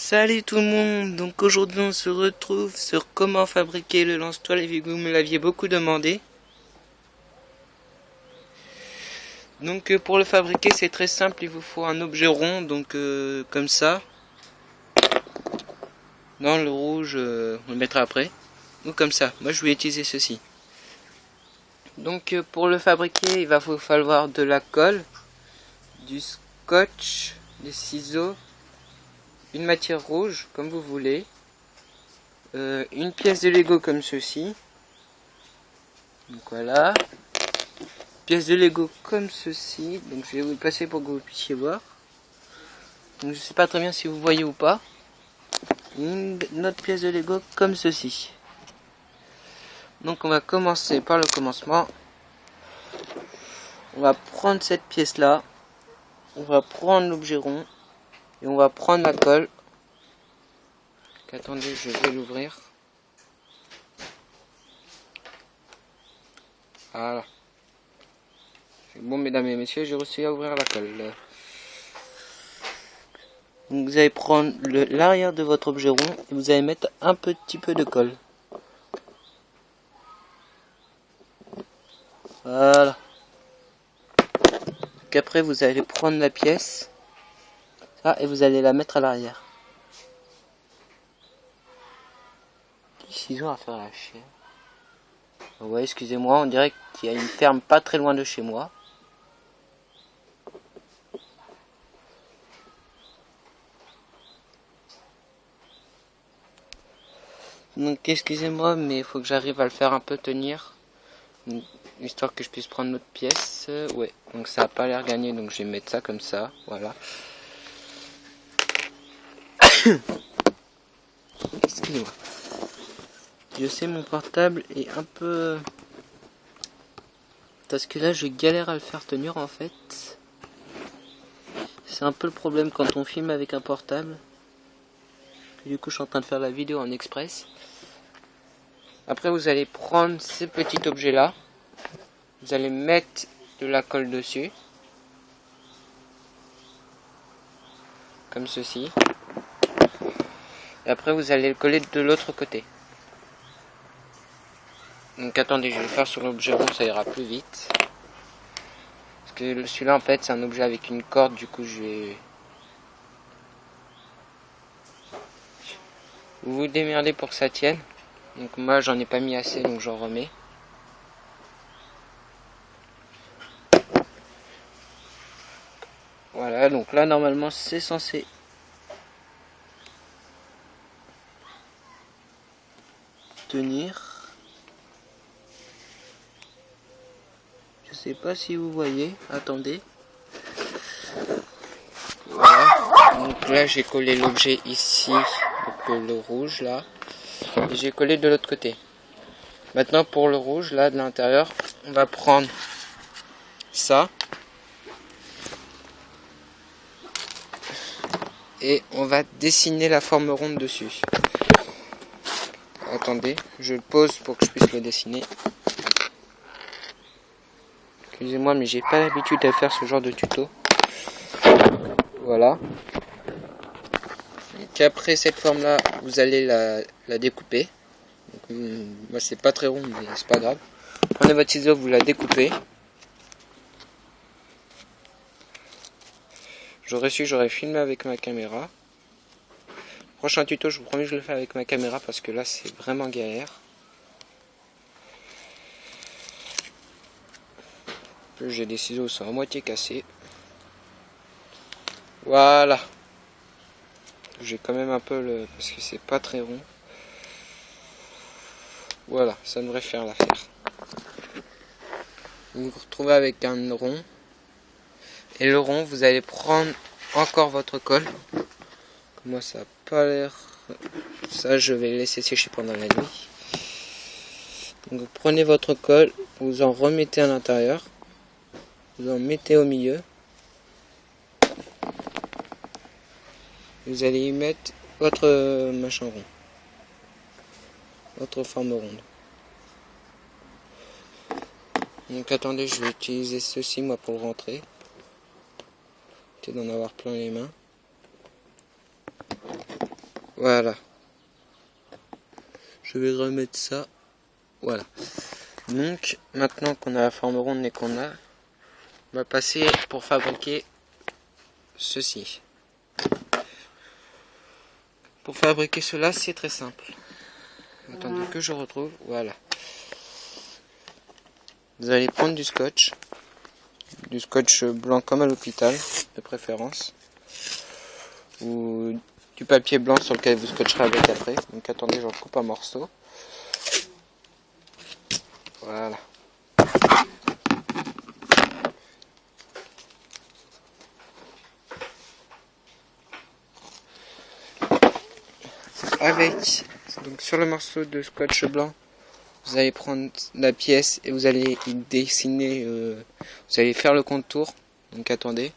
Salut tout le monde, donc aujourd'hui on se retrouve sur comment fabriquer le lance-toile et vous me l'aviez beaucoup demandé. Donc pour le fabriquer c'est très simple, il vous faut un objet rond, donc comme ça. Non, le rouge on le mettra après, ou comme ça, moi je vais utiliser ceci. Donc pour le fabriquer il va vous falloir de la colle, du scotch, des ciseaux, une matière rouge comme vous voulez, une pièce de Lego comme ceci, donc voilà, pièce de Lego comme ceci, donc je vais vous le passer pour que vous puissiez voir. Donc je sais pas très bien si vous voyez ou pas. Une autre pièce de Lego comme ceci. Donc on va commencer par le commencement. On va prendre cette pièce là, on va prendre l'objet rond et on va prendre la colle. Attendez, je vais l'ouvrir. Voilà. Bon, mesdames et messieurs, j'ai réussi à ouvrir la colle. Donc vous allez prendre l'arrière de votre objet rond et vous allez mettre un petit peu de colle. Voilà. Donc après vous allez prendre la pièce ça, et vous allez la mettre à l'arrière. Ciseaux à faire lâcher. Ouais, excusez-moi, on dirait qu'il y a une ferme pas très loin de chez moi. Donc excusez-moi, mais il faut que j'arrive à le faire un peu tenir, histoire que je puisse prendre notre pièce. Ouais, donc ça a pas l'air gagné, donc je vais mettre ça comme ça, voilà. Excusez-moi. Je sais, mon portable est un peu... Parce que là je galère à le faire tenir en fait. C'est un peu le problème quand on filme avec un portable. Du coup je suis en train de faire la vidéo en express. Après vous allez prendre ces petits objets là. Vous allez mettre de la colle dessus. Comme ceci. Et après vous allez le coller de l'autre côté. Donc attendez, je vais le faire sur l'objet rond, ça ira plus vite. Parce que celui-là en fait c'est un objet avec une corde, du coup je vais... Vous vous démerdez pour que ça tienne. Donc moi j'en ai pas mis assez, donc j'en remets. Voilà, donc là normalement c'est censé tenir. Je sais pas si vous voyez, attendez. Voilà, donc là j'ai collé l'objet ici, donc le rouge là, et j'ai collé de l'autre côté. Maintenant pour le rouge là de l'intérieur, on va prendre ça. Et on va dessiner la forme ronde dessus. Attendez, je le pose pour que je puisse le dessiner. Excusez-moi, mais j'ai pas l'habitude à faire ce genre de tuto. Voilà. Donc après cette forme-là, vous allez la découper. Donc, moi c'est pas très rond, mais c'est pas grave. Prenez votre ciseau, vous la découpez. J'aurais su, j'aurais filmé avec ma caméra. Prochain tuto, je vous promets que je le fais avec ma caméra parce que là c'est vraiment galère. J'ai des ciseaux qui sont à moitié cassés. Voilà. J'ai quand même un peu le... parce que c'est pas très rond. Voilà, ça devrait faire l'affaire. Vous vous retrouvez avec un rond. Et le rond, vous allez prendre encore votre colle. Moi ça n'a pas l'air... Ça je vais le laisser sécher pendant la nuit. Donc vous prenez votre colle, vous en remettez à l'intérieur. Vous en mettez au milieu. Vous allez y mettre votre machin rond. Votre forme ronde. Donc attendez, je vais utiliser ceci moi pour le rentrer. Peut-être d'en avoir plein les mains. Voilà. Je vais remettre ça. Voilà. Donc, maintenant qu'on a la forme ronde et qu'on a, on va passer pour fabriquer ceci. Pour fabriquer cela, c'est très simple. Attendez que je retrouve. Voilà. Vous allez prendre du scotch blanc comme à l'hôpital, de préférence, ou du papier blanc sur lequel vous scotcherez avec après. Donc attendez, j'en coupe un morceau. Voilà. Donc sur le morceau de scotch blanc, vous allez prendre la pièce et vous allez y dessiner, vous allez faire le contour. Donc attendez.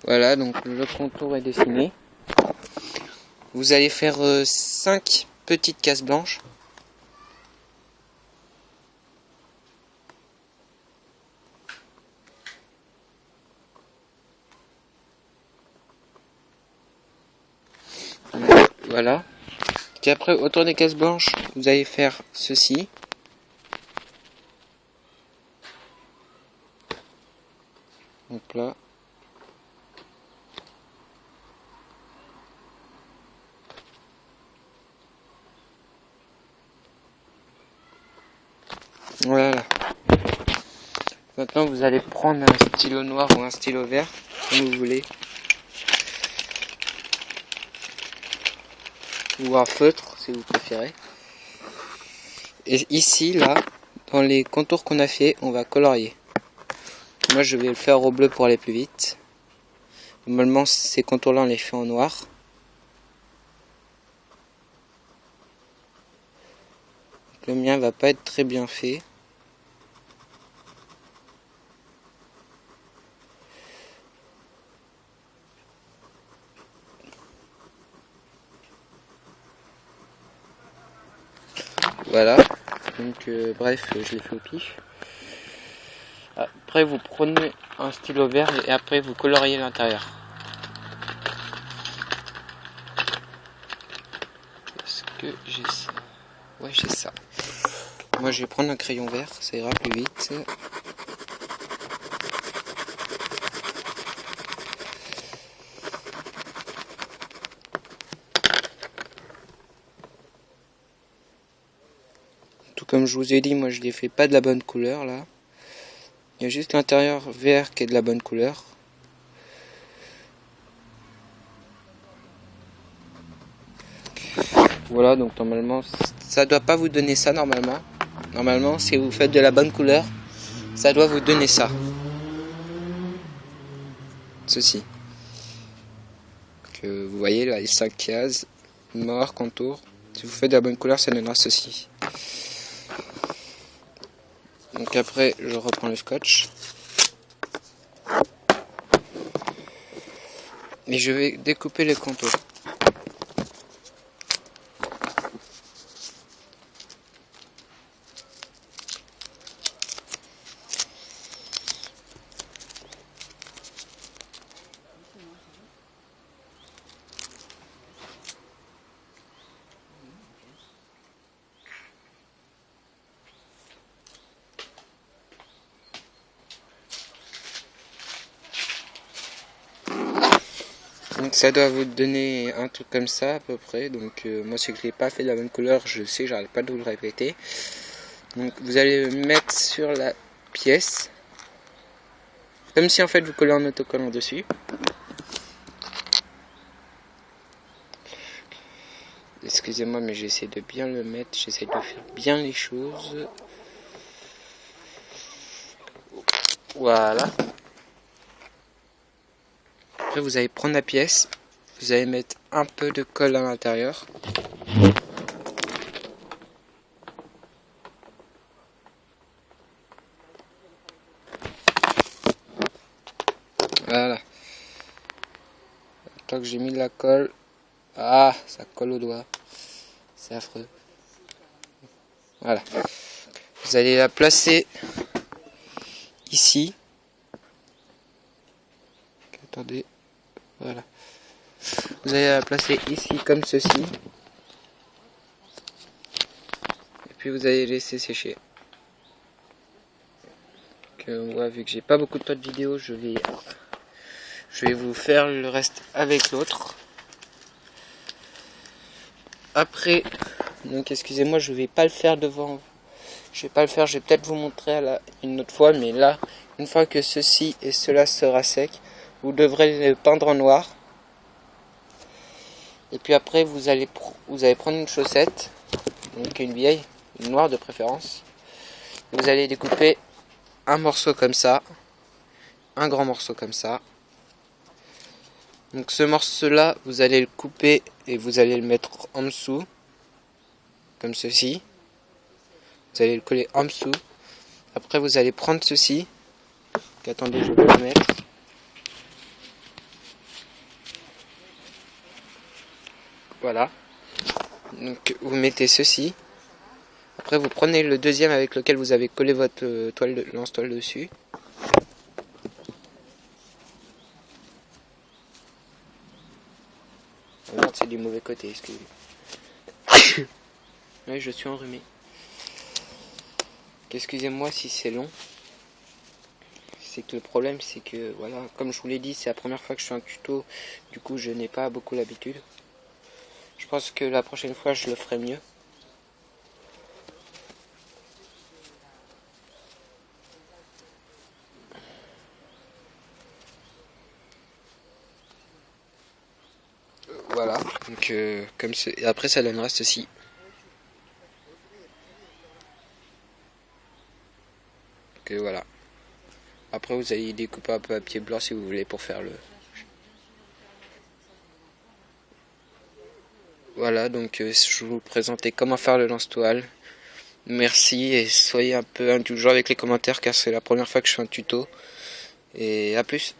Voilà, donc le contour est dessiné. Vous allez faire 5 petites cases blanches. Voilà. Et après, autour des cases blanches, vous allez faire ceci. Donc là. Voilà. Maintenant, vous allez prendre un stylo noir ou un stylo vert, comme vous voulez. Ou un feutre, si vous préférez. Et ici, là, dans les contours qu'on a fait, on va colorier. Moi, je vais le faire au bleu pour aller plus vite. Normalement, ces contours-là, on les fait en noir. Le mien va pas être très bien fait. Voilà. Donc, bref, je l'ai fait au pif. Après, vous prenez un stylo vert et après, vous coloriez l'intérieur. Est-ce que j'ai ça? Ouais, j'ai ça. Moi, je vais prendre un crayon vert, ça ira plus vite. Tout comme je vous ai dit, moi je les fais pas de la bonne couleur là. Il y a juste l'intérieur vert qui est de la bonne couleur. Voilà, donc normalement ça doit pas vous donner ça normalement. Normalement, si vous faites de la bonne couleur, ça doit vous donner ça. Ceci. Que vous voyez là, les 5 cases, noir, contour. Si vous faites de la bonne couleur, ça donnera ceci. Donc après, je reprends le scotch. Et je vais découper les contours. Donc ça doit vous donner un truc comme ça à peu près. Donc moi c'est que je l'ai pas fait de la bonne couleur, je sais, j'arrête pas de vous le répéter. Donc vous allez le mettre sur la pièce. Comme si en fait vous collez un autocollant dessus. Excusez-moi mais j'essaie de bien le mettre, j'essaie de faire bien les choses. Voilà. Après vous allez prendre la pièce, vous allez mettre un peu de colle à l'intérieur. Voilà. Tant que j'ai mis de la colle, Ah, ça colle au doigt. C'est affreux. Voilà. Vous allez la placer ici. Attendez. Voilà. Vous allez la placer ici comme ceci. Et puis vous allez laisser sécher. Ouais, vu que j'ai pas beaucoup de temps de vidéo, je vais vous faire le reste avec l'autre. Après, donc excusez-moi, je vais pas le faire devant. Je vais pas le faire, je vais peut-être vous montrer une autre fois, mais là, une fois que ceci et cela sera sec, vous devrez le peindre en noir. Et puis après, vous allez prendre une chaussette, donc une vieille, une noire de préférence. Vous allez découper un morceau comme ça, un grand morceau comme ça. Donc ce morceau-là, vous allez le couper et vous allez le mettre en dessous, comme ceci. Vous allez le coller en dessous. Après, vous allez prendre ceci. Attendez, je vais le mettre. Voilà. Donc vous mettez ceci. Après, vous prenez le deuxième avec lequel vous avez collé votre lance-toile dessus. Oh merde, c'est du mauvais côté, excusez-moi. Oui, je suis enrhumé. Excusez-moi si c'est long. C'est que le problème, c'est que, voilà, comme je vous l'ai dit, c'est la première fois que je fais un tuto. Du coup, je n'ai pas beaucoup l'habitude. Je pense que la prochaine fois, je le ferai mieux. Voilà, donc comme ce... et après ça donnera ceci. Donc voilà. Après vous allez découper un peu à pied blanc si vous voulez pour faire le... Voilà, donc je vais vous présenter comment faire le lance-toile. Merci et soyez un peu indulgents avec les commentaires car c'est la première fois que je fais un tuto. Et à plus.